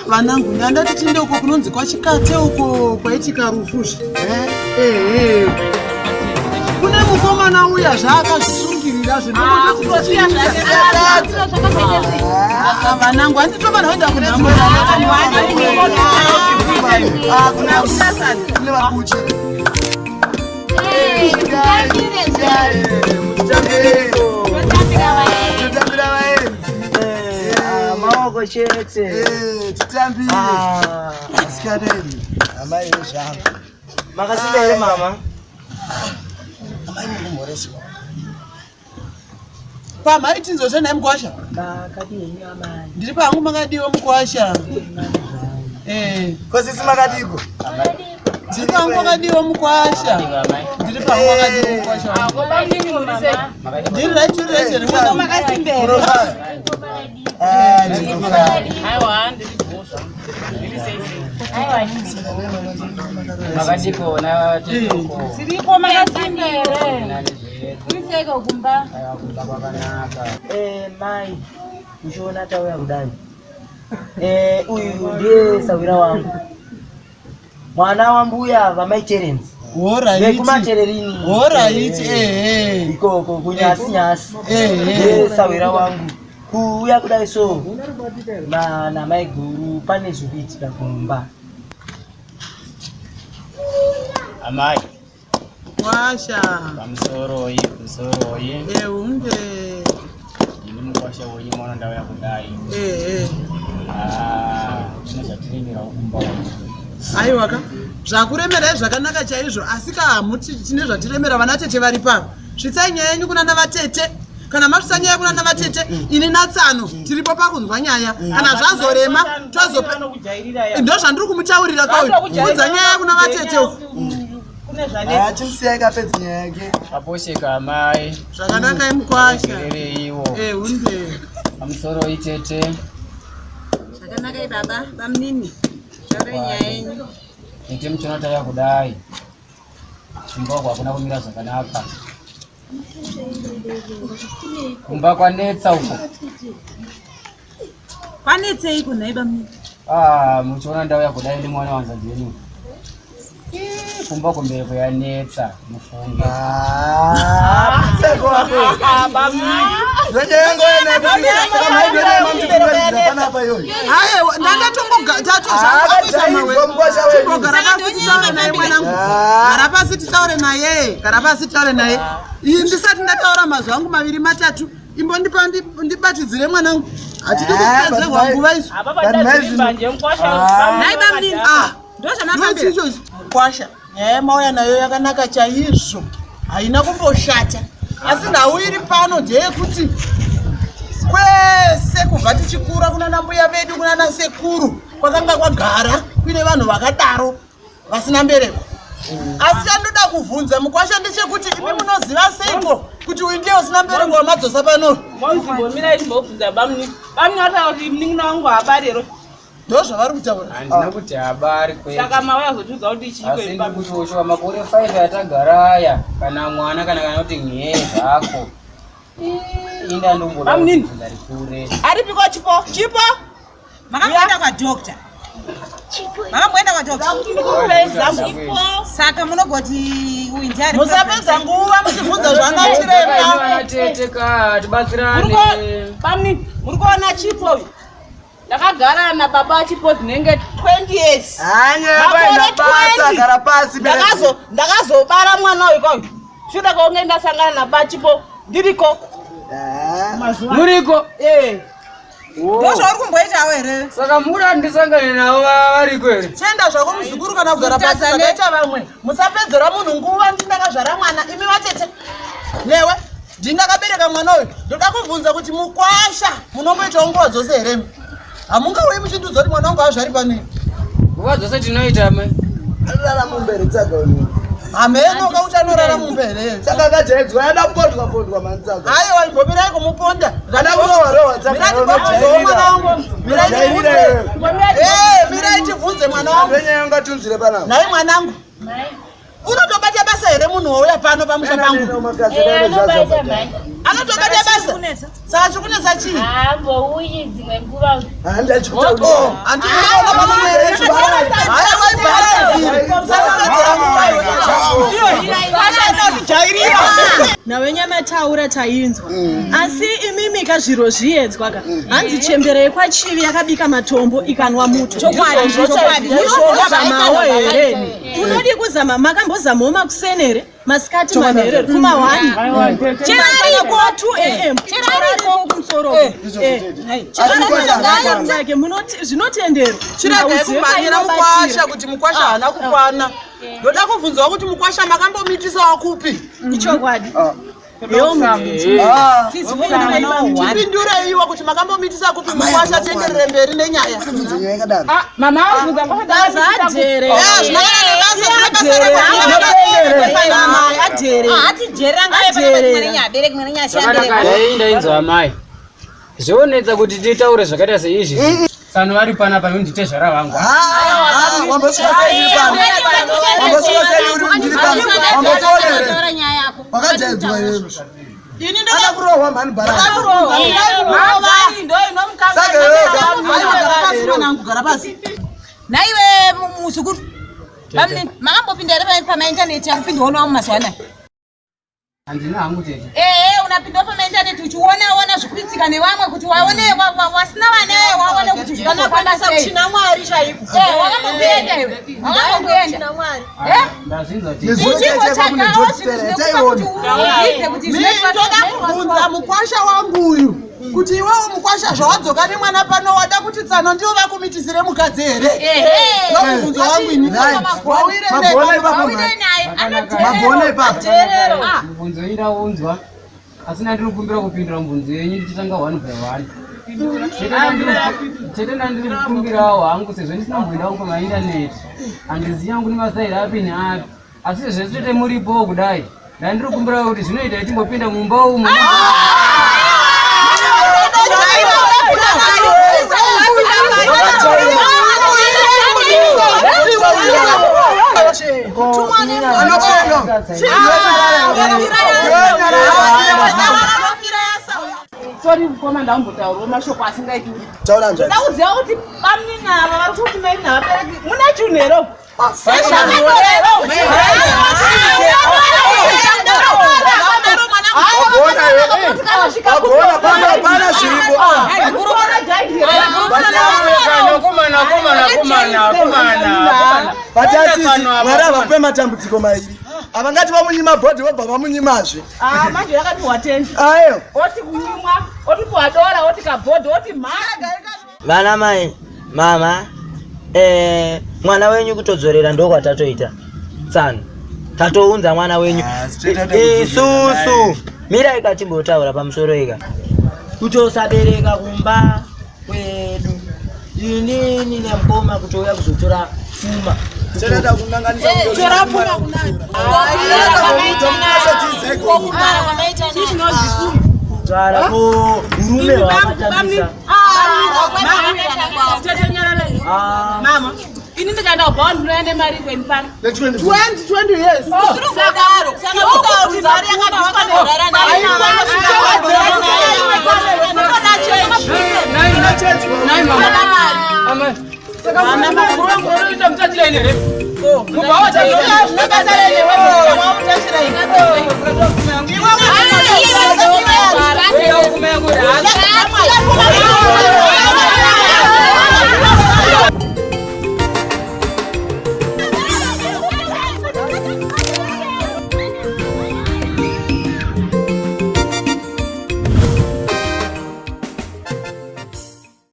vanangu ndandati tinde uko kunonzi kwachikate uko kwaitika rufusha. Kune mukomana uya zvaakazvisungirira vanangu handitobana vaenda kunhambo maoko chete titambire asikaneni amai vezvangu makasimba here mama amai mukumhoreswa pamhaiti Dzose naye MUKWASHA ndiri pangu makadiwa MUKWASHA kosisi makadiko ndiri pangu makadiwa MUKWASHA ndiri pangu makadiwa MUKWASHA ndiri rachirecheri mai kushona tauya kudai uyu ndiye sawira wangu mwana wambuya vamaiterenzi vekumatererini ikoko kunyasi nyasi ndiye sawira wangu kuuya kudai so namai guru pane zvikuitika kumba amai MUKWASHA pamusoroyi unde ini MUKWASHA woyi mwana ndauya kudai zvatirimira kumba aiwaka zvakuremerai zvakanaka chaizvo asi kahamuti tine zvatiremera vana tete vari pava svitsai nyaya yenyu kuna navatete kana masvitsa nyaya kuna navatete ini natsano tiripo pakunzwa nyaya kana zvazorema ndo zvandiri kumutaurira kauyu kudza nyaya kuna vatete chimsiyai kapedzi nyaya yake aposheka amai zvakanaka MUKWASHA iwo unde pamusoro itete zvakanaka baba bamunini taure nyaya yenyu ite muchonotauya kudai chimbako hakuna kumira zvakanaka kumba kwanetsa uko kwanetsei kunhai bamunini muchiona ndauya kudai ndi mwana wanzanzi yenyu kumba kumbeko yanetsa mufunge gara pasi titaure naye ndisati ndataura mazuva angu maviri matatu imbondipa ndibatidzire mwanangu hatidi kupedzerwa nguva isu ndozvamakaichochi MUKWASHA nyaya yamauya nayo yakanaka chaizvo haina kumboshata asi nhau iri pano ndeyekuti kwese kubva tichikura kuna nambuya vedu kuna nasekuru kwakanga kwagara kuine vanhu vakadaro vasina mbereko asi chandoda kuvhunza MUKWASHA ndechekuti imi munoziva seiko kuti uyu ndiye usina mbereko wamadzosa pano ndo zvavari kutaura handina kuti habari saka mauya zotudza kuti asi ndikuti ushuwa makore 5 yatagaraya kana mwana kana kuti nye zvako inda ndombodaari kure aripiko chipo makamboenda kwadokta saka munogoti uinjari musapedza nguva muchibvunza zvangachirema tete tibatsirane muri kuona chipo uyu ndakagara nababa chipo dzinenge 20 years ndakazobara mwana uyu kauyu shure kwaunge ndasangana nababa chipo ndiriko muriko ndozvauri kumboitawo here saka mura ndisangane navo variko here chenda zvako muzukuru kana kugara pasi vakaita vamwe musapedzera munhu nguva ndindakazvara mwana imi vatete newe ndindakabereka mwana uyu ndoda kubvunza kuti MUKWASHA munomboitawo nguva dzose here hamungauyi muchindudza kuti mwana wangu azvari panei nguva dzose tinoita mai anorara mumbere tsaga hameno kauti anorara mumbere saka akajaidzwa yada kupondwa manitsaga aiwa igomirai kumuponda mirai tivhunze mwana wangu ngatunzire panapa nai mwanangu unotobata basa here munhu wauya pano pamusha pangu Anotobata basa. Saka chikunetsa chii? Ambouyi dzimwe nguva. Handa chikutaura. Andinoona pamwe chibara. Haya nawe nyama taura tainzwa asi imimika zviro zviedzwa ka hanzi chemberei kwachivi yakabika matombo ikanwa muto chokwadi zamawo here unodi kuzama makambozamawo makusenere masikati manherere kumawani cherari kwa 2 am cherari kwa kumsoro cherari munoti zvinotendera chirege kumanyira mukwasha kuti mukwasha hana kukwana ndoda kubvunzawo kuti mukwasha makambomitisawo kupi ichokwadi tipindureiwa kuti makambomitisa kupi mukwasha tenderere mberi nenyaya mama azere ndainzwa amai zvionetsa kuti titaure zvakaita seizvi sano vari panapa nonditezvara vangu naiwe muzukuru makambopinda here pamaindaneti yakupindaona mumazuva anaya handina hangu tete unapindawo pamaindaneti uchiona zvikuitika nevamwe kuti waone wasina vane waone kuti zvikanakwanisa kuchina mwari chaiko wakambokuenda iwe wakambokuenda ndazvinzwa ndoda kubvunza mukwasha wangu uyu kuti iwewo mukwasha zvawadzoka nemwana pano wada kuti tsano ndiwo vakumitisire mukadzi here ndomubvunzo wangu ini mubvunzo indaunzwa asi ndandinokumbira kupindura mubvunzo yenyu ndichitanga 1 by 1 chete ndandiri kukumbirawo hangu sezvo ndisina mboenda wangu pamaindaneti handizivi yangu nemasairi api neapi asi sezvo tete muripo kudai ndandiri kukumbira kuti zvinoita timbopinda mumba umu Sorry kukoma ndambotaura mashoko asingaiti kuti ndakuziva kuti pamuninava vari kuti mainava bereki muna chunhero varavakupe matambudziko mairi avangati vamunyima bhodhi vobva vamunyimazve manje yakatiwa tendi ayo oti kunyimwa oti kuwadora oti kabhodhi oti mhaa vana mai mama mwana wenyu kutodzorera ndokwatatoita tsano tatounza mwana wenyu isusu mira ikatimbotaura pamusoro ika kutosabereka kumba kwedu inini nemukoma kutouya kuzotora pfuma urume hwamatambisa mama ini ndikaenda kubva ndinoende mari kweni pano 20 years mama